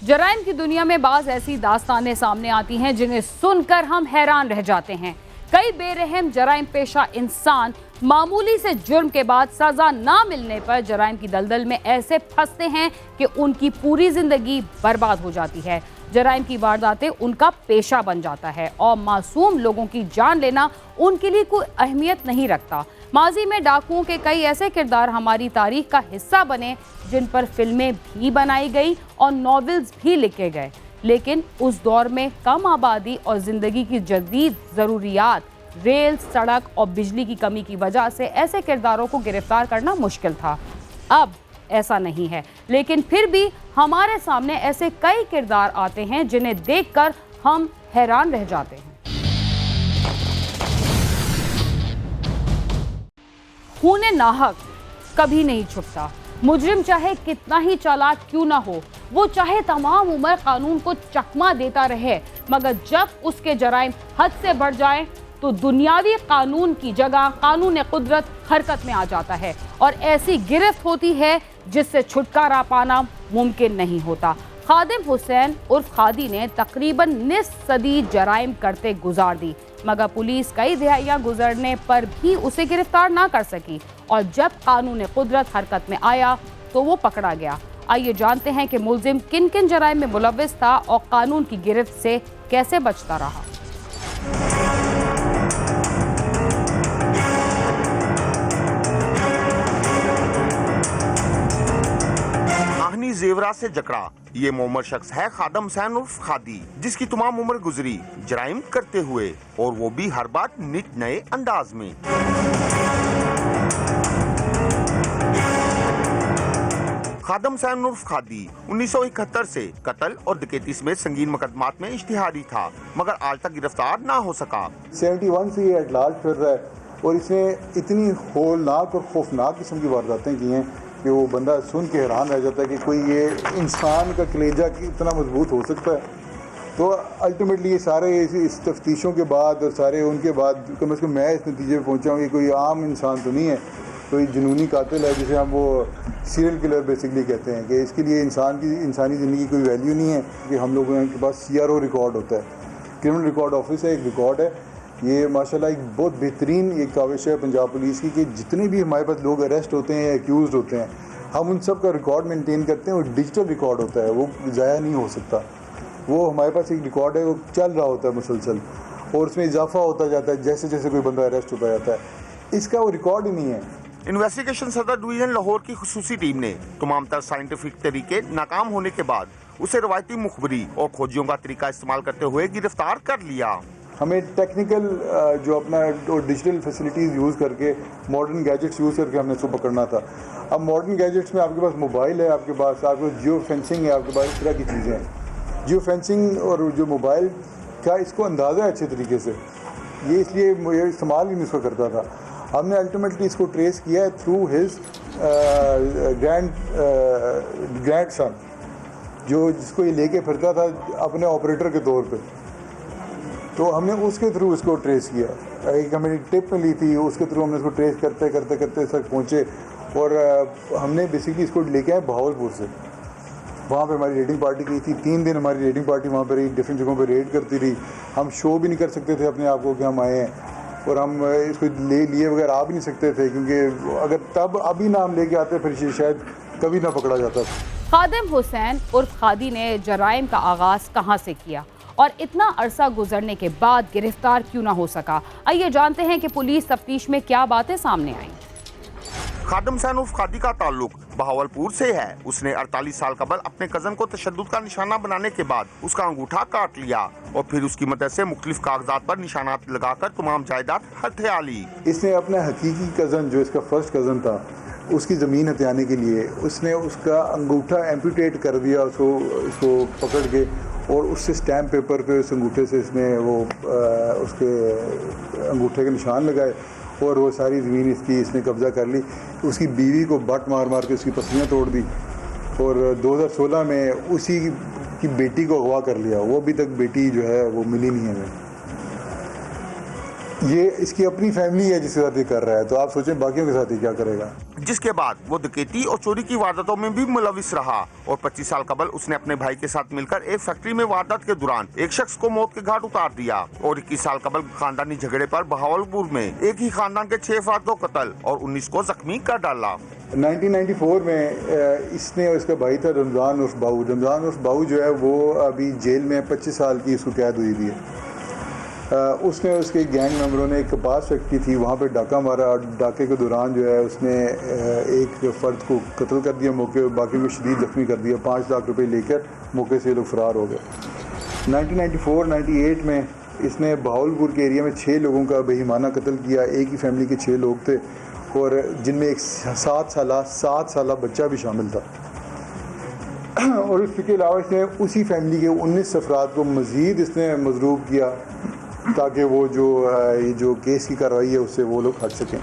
जराइम की दुनिया में बाज ऐसी दास्तानें सामने आती हैं जिन्हें सुनकर हम हैरान रह जाते हैं। कई बेरहम जराइम पेशा इंसान मामूली से जुर्म के बाद सजा ना मिलने पर जराइम की दलदल में ऐसे फंसते हैं कि उनकी पूरी जिंदगी बर्बाद हो जाती है। जराइम की वारदातें उनका पेशा बन जाता है और मासूम लोगों की जान लेना उनके लिए कोई अहमियत नहीं रखता। माजी में डाकुओं के कई ऐसे किरदार हमारी तारीख का हिस्सा बने जिन पर फिल्में भी बनाई गई और नॉवेल्स भी लिखे गए, लेकिन उस दौर में कम आबादी और जिंदगी की जदीद ज़रूरियात, रेल, सड़क और बिजली की कमी की वजह से ऐसे किरदारों को गिरफ्तार करना मुश्किल था। अब ऐसा नहीं है, लेकिन फिर भी हमारे सामने ऐसे कई किरदार आते हैं जिन्हें देखकर हम हैरान रह जाते हैं। खून नाहक कभी नहीं छुपता। मुजरिम चाहे कितना ही चालाक क्यों ना हो, वो चाहे तमाम उम्र कानून को चकमा देता रहे, मगर जब उसके जराइम हद से बढ़ जाएं तो दुनियावी कानून की जगह कानून कुदरत हरकत में आ जाता है और ऐसी गिरफ्त होती है जिससे छुटकारा पाना मुमकिन नहीं होता। खादिम हुसैन उर्फ खादी ने तकरीबन निस्फ सदी जराइम करते गुजार दी, मगर पुलिस कई दिहाइयां गुजरने पर भी उसे गिरफ्तार ना कर सकी और जब कानून कुदरत हरकत में आया तो वो पकड़ा गया। आइए जानते हैं कि मुलजिम किन किन जराइम में मुलव्विस था और कानून की गिरफ्त से कैसे बचता रहा। जेवरा से जकड़ा ये मोमर शख्स है खादम हुसैन उर्फ खादी, जिसकी तमाम उम्र गुजरी जराइम करते हुए और वो भी हर बार नित नए अंदाज में। खादम हुसैन उर्फ खादी 1971 से कत्ल और डकैती समेत संगीन मुकदमात में इश्तिहारी था, मगर आज तक गिरफ्तार ना हो सका। 71 से ये एटलाज फिर रहा है और इसने इतनी होलनाक और खौफनाक किस्म की वारदातें की हैं कि वो बंदा सुन के हैरान रह जाता है कि कोई ये इंसान का कलेजा कितना मजबूत हो सकता है। तो अल्टीमेटली ये सारे इस तफ्तीशों के बाद और सारे उनके बाद कम से कम मैं इस नतीजे पे पहुंचा हूँ कि कोई आम इंसान तो नहीं है, कोई जुनूनी कातिल है जिसे हम वो सीरियल किलर बेसिकली कहते हैं कि इसके लिए इंसानी ज़िंदगी कोई वैल्यू नहीं है। कि हम लोगों के पास CRO रिकॉर्ड होता है, क्रिमिनल रिकॉर्ड ऑफिस है, एक रिकॉर्ड है। ये माशाल्लाह एक बहुत बेहतरीन एक काविश है पंजाब पुलिस की कि जितने भी हमारे पास लोग अरेस्ट होते हैं, एक्यूज़ होते हैं, हम उन सब का रिकॉर्ड मेंटेन करते हैं और डिजिटल रिकॉर्ड होता है, वो ज़ाया नहीं हो सकता। वो हमारे पास एक रिकॉर्ड है, वो चल रहा होता है मुसलसल और उसमें इजाफा होता जाता है जैसे जैसे कोई बंदा अरेस्ट होता जाता है। इसका वो रिकॉर्ड ही नहीं है। इन्वेस्टिगेशन सदर डिवीजन लाहौर की खुसूसी टीम ने तमाम तर साइंटिफिक तरीके नाकाम होने के बाद उसे रवायती मुखबरी और खोजियों का तरीका इस्तेमाल करते हुए गिरफ्तार कर लिया। हमें टेक्निकल जो अपना डिजिटल फैसिलिटीज़ यूज़ करके, मॉडर्न गैजेट्स यूज़ करके हमने इसको पकड़ना था। अब मॉडर्न गैजेट्स में आपके पास मोबाइल है, आपके पास जियो फेंसिंग है, आपके पास इस तरह की चीज़ें हैं। जियो फेंसिंग और जो मोबाइल का इसको अंदाज़ा है अच्छे तरीके से, ये इसलिए ये इस्तेमाल ही नहीं उसका करता था। हमने अल्टीमेटली इसको ट्रेस किया है थ्रू हिज ग्रैंड सन, जिसको ये लेके फिरता था अपने ऑपरेटर के तौर पे। तो हमने उसके थ्रू इसको ट्रेस किया। एक हमें टिप मिली थी, उसके थ्रू हमने इसको ट्रेस करते करते करते तक पहुँचे और हमने बेसिकली इसको लेके आए बहावलपुर से। वहाँ पे हमारी रेडिंग पार्टी गई थी, 3 दिन हमारी रेडिंग पार्टी वहाँ पे रही, डिफरेंट जगहों पे रेड करती रही। हम शो भी नहीं कर सकते थे अपने आप को कि हम आए हैं, और हम इसको लिए बगैर आ भी नहीं सकते थे, क्योंकि अगर तब अभी ना हम लेके आते फिर शायद कभी ना पकड़ा जाता। खादिम हुसैन उर्फ खादी ने जराइम का आगाज़ कहाँ से किया और इतना अरसा गुजरने के बाद गिरफ्तार क्यों ना हो सका? आइए जानते हैं कि पुलिस तफ्तीश में क्या बातें सामने आई। खादम हुसैन उर्फ खादी का ताल्लुक बहावलपुर से है। उसने 48 साल कबल अपने कजन को तशद्दुद का निशाना बनाने के बाद उसका अंगूठा काट लिया और फिर उसकी मदद से मुख्तलिफ कागजात पर निशानात लगाकर तमाम जायदाद हथिया ली। इसने अपने हकीकी कजन, जो इसका फर्स्ट कजन था, उसकी ज़मीन हथियाने के लिए उसने उसका अंगूठा एम्पूटेट कर दिया, उसको पकड़ के, और उससे स्टैम्प पेपर पे उस अंगूठे से इसने वो उसके अंगूठे के निशान लगाए और वो सारी ज़मीन इसने कब्ज़ा कर ली। उसकी बीवी को बट मार मार के उसकी पसलियाँ तोड़ दी और 2016 में उसी की बेटी को अगवा कर लिया। वो अभी तक बेटी जो है वो मिली नहीं है हमें। ये इसकी अपनी फैमिली है जिसके साथ ये कर रहा है, तो आप सोचें बाकियों के साथ ये क्या करेगा। जिसके बाद वो डकैती और चोरी की वारदातों में भी मुलविस रहा और 25 साल कबल उसने अपने भाई के साथ मिलकर एक फैक्ट्री में वारदात के दौरान एक शख्स को मौत के घाट उतार दिया और 21 साल कबल खानदानी झगड़े पर बहावलपुर में एक ही खानदान के 6 अफराद को कत्ल और 19 को जख्मी कर डाला। 1994 में इसने और इसका भाई था रमज़ान उर्फ बाऊ जो है वो अभी जेल में 25 साल की इसको कैद हुई थी। उसने उसके गैंग मेंबरों ने एक कपास फैक्ट्री थी वहाँ पे डाका मारा। डाके के दौरान जो है उसने एक फ़र्द को कत्ल कर दिया मौके, बाकी को शदीद जख्मी कर दिया। 5 लाख रुपए लेकर मौके से लोग फरार हो गए। 1994-98 में इसने बहावलपुर के एरिया में 6 लोगों का बेईमाना कत्ल किया। एक ही फैमिली के 6 लोग थे और जिनमें एक 7 साल बच्चा भी शामिल था। और इसके अलावा इसने उसी फैमिली के 19 अफराद को मज़ीद इसने मजरूब किया ताकि वो जो केस की कार्रवाई है उससे वो लोग हट सकें।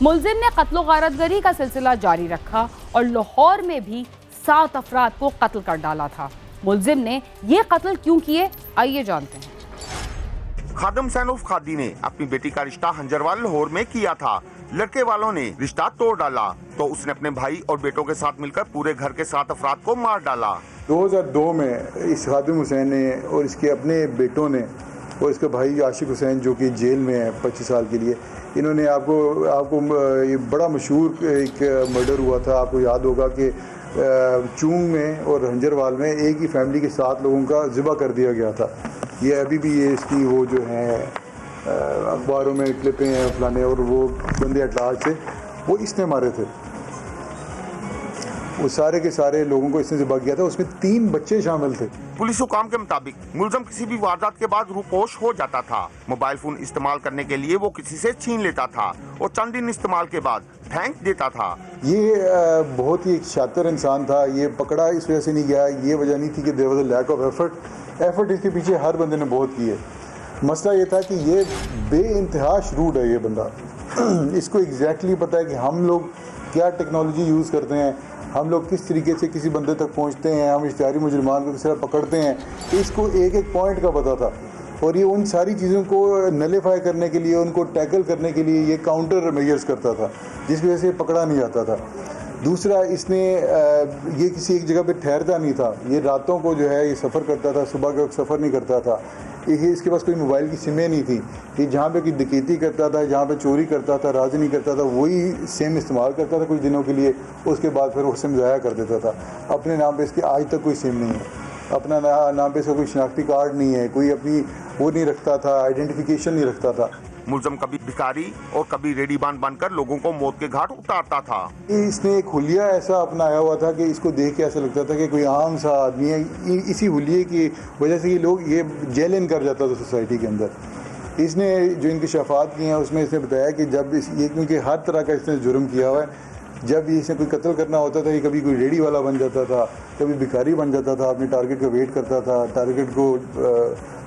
मुलजिम ने कत्ल गारतगरी का सिलसिला जारी रखा और लाहौर में भी 7 अफराद को कत्ल कर डाला था। मुलजिम ने ये कत्ल क्यों किए, आइए जानते हैं। खादम सैनुफ खादी ने अपनी बेटी का रिश्ता हंजरवाल लाहौर में किया था। लड़के वालों ने रिश्ता तोड़ डाला तो उसने अपने भाई और बेटों के साथ मिलकर पूरे घर के 7 अफराद को मार डाला। 2002 में इस खादिम हुसैन ने और इसके अपने बेटों ने और इसका भाई आशिक हुसैन जो कि जेल में है 25 साल के लिए, इन्होंने आपको ये बड़ा मशहूर एक मर्डर हुआ था। आपको याद होगा कि चूंग में और हंजरवाल में एक ही फैमिली के 7 लोगों का ज़िबा कर दिया गया था। ये अभी भी ये इसकी वो जो है अखबारों में क्लिपें हैं फलाने, और वो बंदे अटलाज थे वो इसने मारे थे। वो सारे के सारे लोगों को इसने ज़िबा किया था, उसमें 3 बच्चे शामिल थे। पुलिस हुकाम के मुताबिक मुलजिम किसी भी वारदात के बाद रूपोश हो जाता था। मोबाइल फोन इस्तेमाल करने के लिए वो किसी से छीन लेता था और चंद दिन इस्तेमाल के बाद फेंक देता था। ये बहुत ही शातिर इंसान था। ये पकड़ा इस वजह से नहीं गया, ये वजह नहीं थी कि there was a lack of effort इसके पीछे हर बंदे ने बहुत की है। मसला ये था कि ये बेइंतहा श्रूड है ये बंदा। इसको एग्जैक्टली पता है कि हम लोग क्या टेक्नोलॉजी यूज़ करते हैं, हम लोग किस तरीके से किसी बंदे तक पहुंचते हैं, हम इश्तिहारी मुजरिमान को किस तरह पकड़ते हैं। इसको एक पॉइंट का पता था और ये उन सारी चीज़ों को नलीफाई करने के लिए, उनको टैकल करने के लिए ये काउंटर मेजर्स करता था जिस वजह से पकड़ा नहीं जाता था। दूसरा, इसने ये किसी एक जगह पे ठहरता नहीं था। ये रातों को जो है ये सफ़र करता था, सुबह के वक्त सफ़र नहीं करता था। इसके पास कोई मोबाइल की सिमें नहीं थी। ये जहाँ पे कोई डकैती करता था, जहाँ पे चोरी करता था, राज़ी नहीं करता था, वही सिम इस्तेमाल करता था कुछ दिनों के लिए, उसके बाद फिर वो सिम ज़ाया कर देता था। अपने नाम पे इसके आज तक कोई सिम नहीं है, अपना नाम पे इसका कोई शनाख्ती कार्ड नहीं है, कोई अपनी वो नहीं रखता था, आइडेंटिफिकेशन नहीं रखता था। मुलजिम कभी भिखारी और कभी रेडीबान बनकर लोगों को मौत के घाट उतारता था। इसने एक हुलिया ऐसा अपनाया हुआ था कि इसको देख के ऐसा लगता था कि कोई आम सा आदमी है। इसी हुलिये की वजह से ये लोग ये जेल कर जाता था सोसाइटी के अंदर। इसने जो इंकशाफात किए हैं उसमें इसने बताया कि जब ये क्योंकि हर तरह का इसने जुर्म किया हुआ है, जब इसने कोई कत्ल करना होता था, ये कभी कोई रेडी वाला बन जाता था, कभी भिखारी बन जाता था, अपने टारगेट का वेट करता था, टारगेट को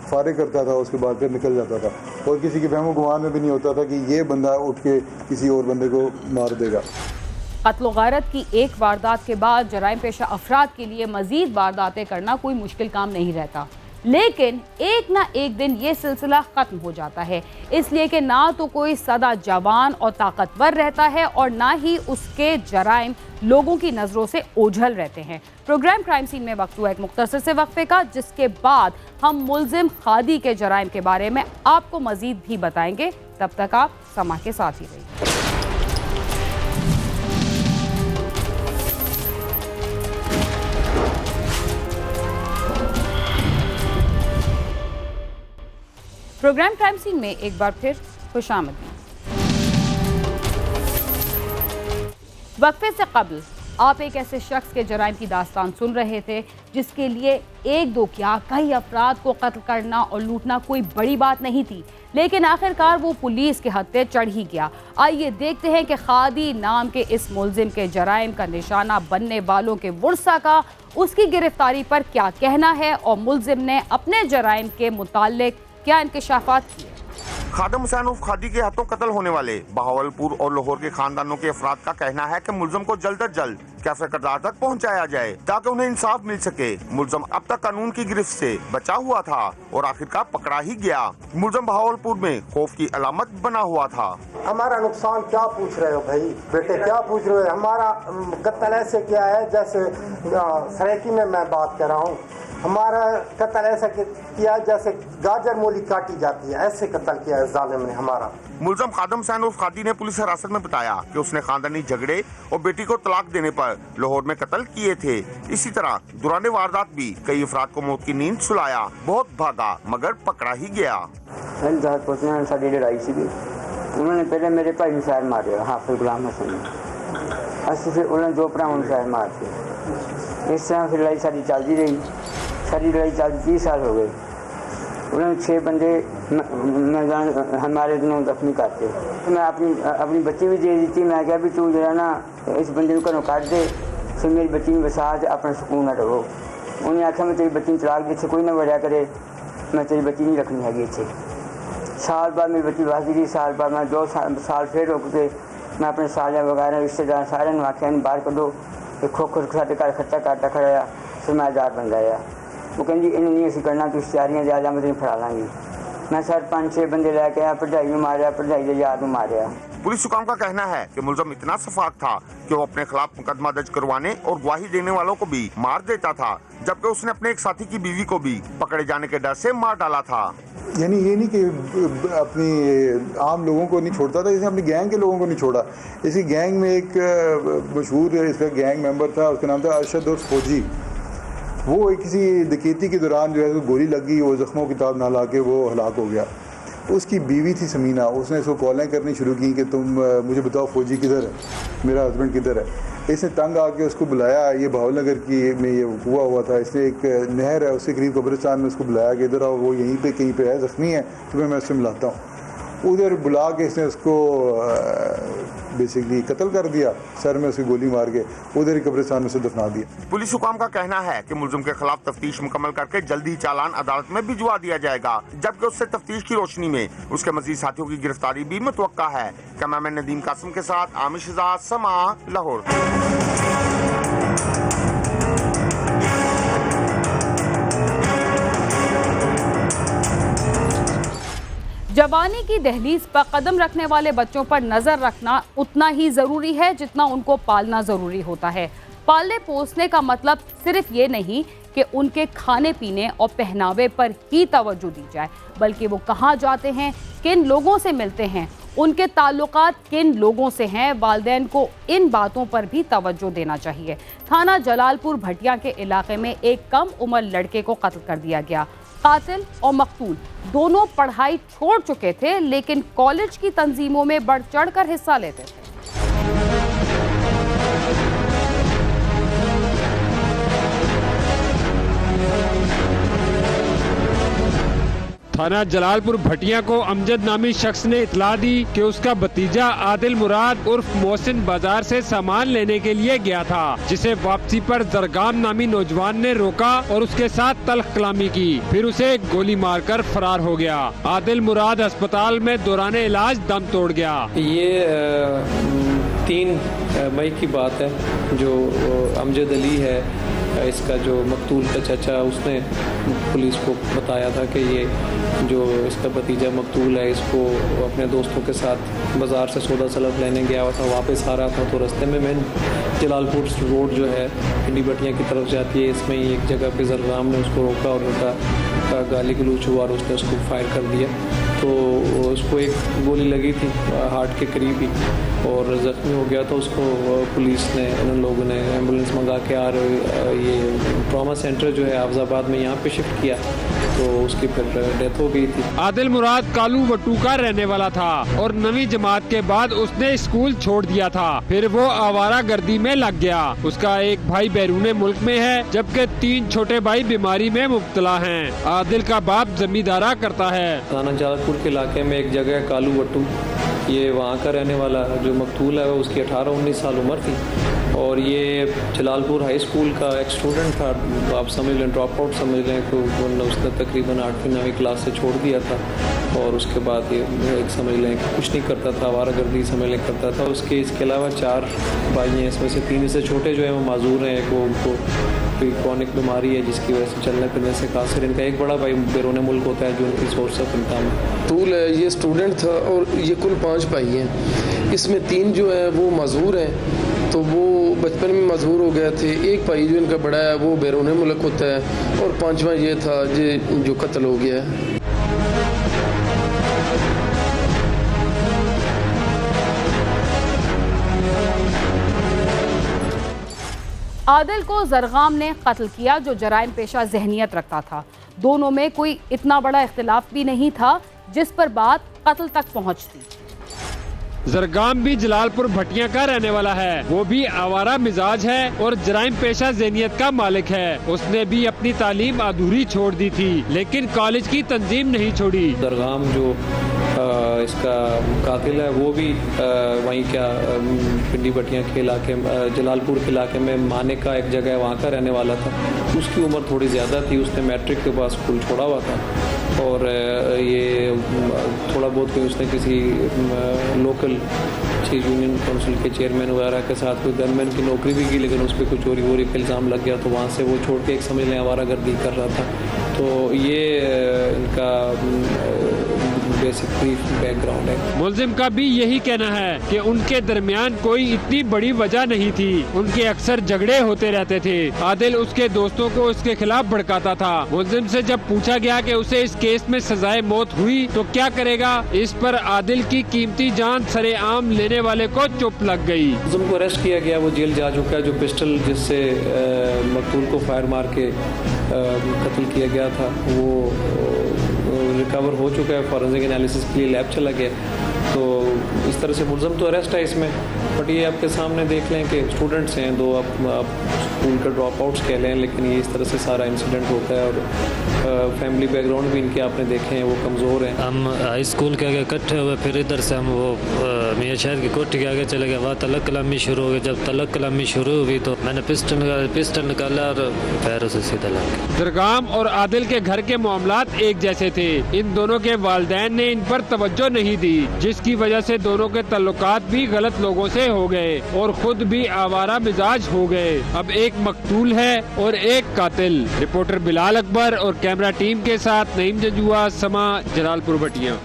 फारिग करता था, उसके बाद फिर निकल जाता था और किसी के फहमो गुमान में भी नहीं होता था कि ये बंदा उठ के किसी और बंदे को मार देगा। कत्ल गारत की एक वारदात के बाद जराइम पेशा अफराद के लिए मजीद वारदातें करना कोई मुश्किल काम नहीं रहता, लेकिन एक ना एक दिन ये सिलसिला ख़त्म हो जाता है, इसलिए कि ना तो कोई सदा जवान और ताकतवर रहता है और ना ही उसके जराइम लोगों की नज़रों से ओझल रहते हैं। प्रोग्राम क्राइम सीन में वक्त हुआ एक मुख्तसर से वक्फे का, जिसके बाद हम मुलजिम खादी के जराइम के बारे में आपको मज़ीद भी बताएंगे। तब तक आप समा के साथ ही रहिए। प्रोग्राम क्राइम सीन में एक बार फिर खुशामदीद। वक्फे से कबल आप एक ऐसे शख्स के जराइम की दास्तान सुन रहे थे जिसके लिए एक दो क्या कई अफराद को कत्ल करना और लूटना कोई बड़ी बात नहीं थी, लेकिन आखिरकार वो पुलिस के हत्थे चढ़ ही गया। आइए देखते हैं कि खादी नाम के इस मुलजिम के जराइम का निशाना बनने वालों के वर्सा का उसकी गिरफ्तारी पर क्या कहना है और मुलजिम ने अपने जराइम के मुताल्लिक क्या इंकशाफात किए। खादम हुसैन उर्फ खादी के हाथों कत्ल होने वाले बहावलपुर और लाहौर के खानदानों के अफराद का कहना है कि मुलजम को जल्द अज जल्द कैफे करदार तक पहुंचाया जाए ताकि उन्हें इंसाफ मिल सके। मुलजम अब तक कानून की गिरफ्त से बचा हुआ था और आखिरकार पकड़ा ही गया। मुलजम बहावलपुर में खौफ की अलामत बना हुआ था। हमारा नुकसान क्या पूछ रहे हो भाई, बेटे क्या पूछ रहे हो? हमारा कत्ल ऐसे किया है जैसे सरेकी में मैं बात कर रहा हूँ, हमारा कत्ल ऐसा किया जैसे गाजर मूली काटी जाती है, ऐसे कत्ल किया है जालिम ने हमारा। मुलजम खादम हुसैन उर्फ खादी ने पुलिस हिरासत में बताया कि उसने खानदानी झगड़े और बेटी को तलाक देने पर लाहौर में कत्ल किए थे। इसी तरह दौरान वारदात भी कई अफराद को मौत की नींद सुलाया। बहुत भागा मगर पकड़ा ही गया। साड़ी लड़ाई सी, उन्होंने पहले मेरे भाई ਨੂੰ सार मारे, हाफिज गुलाम हसन ने, असि फिर उन्होंने दो भरावां ਨੂੰ सार मारते। इस तरह फिर लड़ाई साड़ी चलती रही, साड़ी लड़ाई चलती 30 साल हो गए। उन्होंने 6 बंदे हमारे दिनों जख्मी करते। मैं अपनी बच्ची भी दे दी। मैं क्या भी तू जो है ना इस बंदे को घरों काट दे, फिर मेरी बच्ची में बसा अपना सुकून ना रहो। उन्हें आख्या मैं तेरी बच्ची तलाक दी, कोई ना वड़िया करे, मैं तेरी बच्ची नहीं रखनी हैगी इतने। साल बाद मेरी बच्ची वादी रही, साल बाद मैं 2 साल फिर रुक के मैं अपने सालियाँ वगैरह रिश्तेदार सारे आख्या बाहर कढो, खो खो साढ़े घर खर्चा काटा खड़ाया। फिर मैं आजाद बन गया। वो कहती इन्हें नहीं असी करना, तुम तैयारियां जा मैं तेन फड़ा लाँगी। मैं सर 5-6 बंदे लैके आया, भरजाई में मारिया, भरजाई के यार में मारिया। पुलिस हुकाम का कहना है कि मुलजम इतना सफाक था कि वो अपने खिलाफ मुकदमा दर्ज करवाने और गवाही देने वालों को भी मार देता था, जबकि उसने अपने एक साथी की बीवी को भी पकड़े जाने के डर से मार डाला था। यानी ये नहीं कि अपनी आम लोगों को नहीं छोड़ता था, इसने अपनी गैंग के लोगों को नहीं छोड़ा। इसी गैंग में एक मशहूर इसका गैंग मेंबर था, उसका नाम था अरशद उर्फ फौजी। वो किसी डकैती के दौरान जो है गोली लगी, वो जख्मों की ताब ना ला के वो हलाक हो गया। उसकी बीवी थी समीना, उसने इसको कॉलें करनी शुरू की कि तुम मुझे बताओ फौजी किधर है, मेरा हस्बैंड किधर है। इसने तंग आके उसको बुलाया, ये भावनगर की में ये हुआ था। इसने एक नहर है उसके करीब कब्रिस्तान में उसको बुलाया कि इधर आओ, वो यहीं पे कहीं पे है, जख्मी है, तुम्हें मैं उससे मिलाता हूँ। उधर बुला के इसने उसको बेसिकली कत्ल कर दिया, सर में उसकी गोली मार के उधर ही कब्रिस्तान में से दफना दिया। पुलिस हुकाम का कहना है कि मुलजिम के खिलाफ तफ्तीश मुकम्मल करके जल्द ही चालान अदालत में भिजवा दिया जाएगा, जबकि उससे तफ्तीश की रोशनी में उसके मजीद साथियों की गिरफ्तारी भी मुतवक्का है। कैमरामैन नदीम कासिम के साथ आमिर शहजाद, समा, लाहौर। जवानी की दहलीज पर कदम रखने वाले बच्चों पर नजर रखना उतना ही जरूरी है जितना उनको पालना जरूरी होता है। पालने पोसने का मतलब सिर्फ ये नहीं कि उनके खाने पीने और पहनावे पर ही तवज्जो दी जाए, बल्कि वो कहाँ जाते हैं, किन लोगों से मिलते हैं, उनके ताल्लुकात किन लोगों से हैं, वालिदैन को इन बातों पर भी तवज्जो देना चाहिए। थाना जलालपुर भटिया के इलाके में एक कम उम्र लड़के को कत्ल कर दिया गया। कातिल और मकतूल दोनों पढ़ाई छोड़ चुके थे, लेकिन कॉलेज की तंजीमों में बढ़ चढ़कर हिस्सा लेते थे। थाना जलालपुर भटिया को अमजद नामी शख्स ने इतला दी कि उसका भतीजा आदिल मुराद उर्फ मोहसिन बाजार से सामान लेने के लिए गया था, जिसे वापसी पर जरगाम नामी नौजवान ने रोका और उसके साथ तल्ख कलामी की, फिर उसे गोली मारकर फरार हो गया। आदिल मुराद अस्पताल में दौरान इलाज दम तोड़ गया। ये 3 मई की बात है, जो अमजद अली है इसका जो मकतूल का चाचा, उसने पुलिस को बताया था कि ये जो इसका भतीजा मकतूल है, इसको अपने दोस्तों के साथ बाज़ार से सौदा सलब लेने गया हुआ था, वापस आ रहा था। तो रास्ते में मैं जलालपुर रोड जो है पिंडी भटिया की तरफ जाती है, इसमें ही एक जगह पे जरगाम ने उसको रोका और उनका गाली गलौज हुआ और उसने उसको फायर कर दिया। तो उसको एक गोली लगी थी हार्ट के करीब ही और ज़ख्मी हो गया। तो उसको पुलिस ने, उन लोगों ने एम्बुलेंस मंगा के और ये ट्रॉमा सेंटर जो है हाफिजाबाद में यहाँ पे शिफ्ट किया, तो उसकी फिर डेथ हो गई थी। आदिल मुराद कालू वट्टू का रहने वाला था और 9वीं जमात के बाद उसने स्कूल छोड़ दिया था, फिर वो आवारा गर्दी में लग गया। उसका एक भाई बैरूने मुल्क में है, जबकि 3 छोटे भाई बीमारी में मुब्तला हैं। आदिल का बाप जमींदारा करता है। थाना जलालपुर जलालपुर के इलाके में एक जगह है कालू वट्टू, ये वहाँ का रहने वाला जो मकतूल है उसकी 18-19 साल उम्र थी और ये जलालपुर हाई स्कूल का एक स्टूडेंट था, आप समझ लें ड्रॉप आउट समझ लें, तो उसने तकरीबन 8वीं-9वीं क्लास से छोड़ दिया था और उसके बाद ये एक समझ लें कुछ नहीं करता था, आवारागर्दी समझ लें करता था। इसके अलावा 4 भाई हैं, इसमें से 3 से छोटे जो हैं वो माजूर हैं, एक वो उनको कोई क्रॉनिक बीमारी है जिसकी वजह से चलने फिरने से कासिर, इनका एक बड़ा भाई बैरून मुल्क होता है जो उनकी सोर्स ऑफ इनकम है। तूल है, ये स्टूडेंट था और ये कुल 5 भाई हैं, इसमें 3 जो है वो मजहूर हैं, तो वो बचपन में मजहूर हो गए थे। एक भाई जो इनका बड़ा है वो बैरून मुल्क होता है और 5वां ये था जो कत्ल हो गया है। आदिल को जरगाम ने कत्ल किया जो जराइम पेशा जहनियत रखता था। दोनों में कोई इतना बड़ा इख्तिलाफ भी नहीं था जिस पर बात कत्ल तक पहुंचती। जरगाम भी जलालपुर भटिया का रहने वाला है, वो भी आवारा मिजाज है और जराइम पेशा ज़हनियत का मालिक है। उसने भी अपनी तालीम अधूरी छोड़ दी थी लेकिन कॉलेज की तंजीम नहीं छोड़ी। जरगाम जो इसका कातिल है वो भी वहीं क्या पिंडी भटिया के इलाके जलालपुर के इलाके में माने का एक जगह है वहाँ का रहने वाला था। उसकी उम्र थोड़ी ज़्यादा थी, उसने मैट्रिक के बाद स्कूल छोड़ा हुआ था और ये थोड़ा बहुत उसने किसी लोकल यूनियन काउंसिल के चेयरमैन वगैरह के साथ कोई गनमैन की नौकरी भी की, लेकिन उस पर कुछ चोरी वोरी का इल्ज़ाम लग गया तो वहाँ से वो छोड़ के एक समझ लें आवारागर्दी कर रहा था। तो ये इनका बेसिक बैकग्राउंड है। मुल्जिम का भी यही कहना है कि उनके दरमियान कोई इतनी बड़ी वजह नहीं थी, उनके अक्सर झगड़े होते रहते थे। आदिल उसके दोस्तों को उसके खिलाफ भड़काता था। मुल्जिम से जब पूछा गया कि उसे इस केस में सजाए मौत हुई तो क्या करेगा, इस पर आदिल की कीमती जान सरेआम लेने वाले को चुप लग गई। मुल्जिम को अरेस्ट किया गया, वो जेल जा चुका है। जो पिस्टल जिससे मकतूल को फायर मार के कत्ल किया गया था वो रिकवर हो चुका है, फॉरेंसिक एनालिसिस के लिए लैब चला गया। तो इस तरह से मुल्ज़िम तो अरेस्ट है इसमें, बट ये आपके सामने देख लें कि स्टूडेंट्स हैं, 2 आप स्कूल के ड्रॉप आउट्स कह लें, लेकिन ये इस तरह से सारा इंसिडेंट होता है और फैमिली बैकग्राउंड भी इनके आपने देखे हैं वो कमज़ोर हैं। हम हाई स्कूल के आगे इकट्ठे हुए, फिर इधर से हम वो मियाँ शहर की कोठी के आगे चले गए, वहाँ तलक कलामी शुरू हो गई। जब तलक कलामी शुरू हुई तो मैंने पिस्टल निकाला और पैरों से सीधा लग गया। जरगाम और आदिल के घर के मामलात एक जैसे थे। इन दोनों के वालिदैन ने इन पर तवज्जो नहीं दी, जिसकी वजह से दोनों के तल्लुकात भी गलत लोगों से हो गए और खुद भी आवारा मिजाज हो गए। अब एक मकतूल है और एक कातिल। रिपोर्टर बिलाल अकबर और कैमरा टीम के साथ नईम जजुआ, समा, जलालपुर भटिया।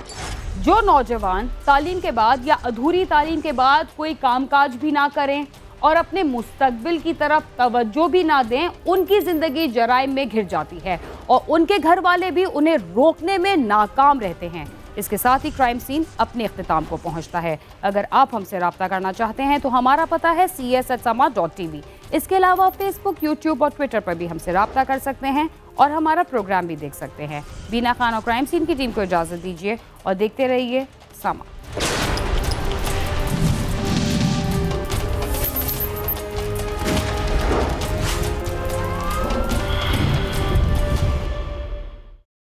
जो नौजवान तालीम के बाद या अधूरी तालीम के बाद कोई कामकाज भी ना करें और अपने मुस्तकबिल की तरफ तवज्जो भी ना दें, उनकी जिंदगी जराइम में घिर जाती है और उनके घर वाले भी उन्हें रोकने में नाकाम रहते हैं। इसके साथ ही क्राइम सीन अपने इख्तिताम को पहुंचता है। अगर आप हमसे रब्ता करना चाहते हैं तो हमारा पता है cs@sama.tv। इसके अलावा फेसबुक, यूट्यूब और ट्विटर पर भी हमसे रब्ता कर सकते हैं और हमारा प्रोग्राम भी देख सकते हैं। बीना खान और क्राइम सीन की टीम को इजाज़त दीजिए और देखते रहिए समा।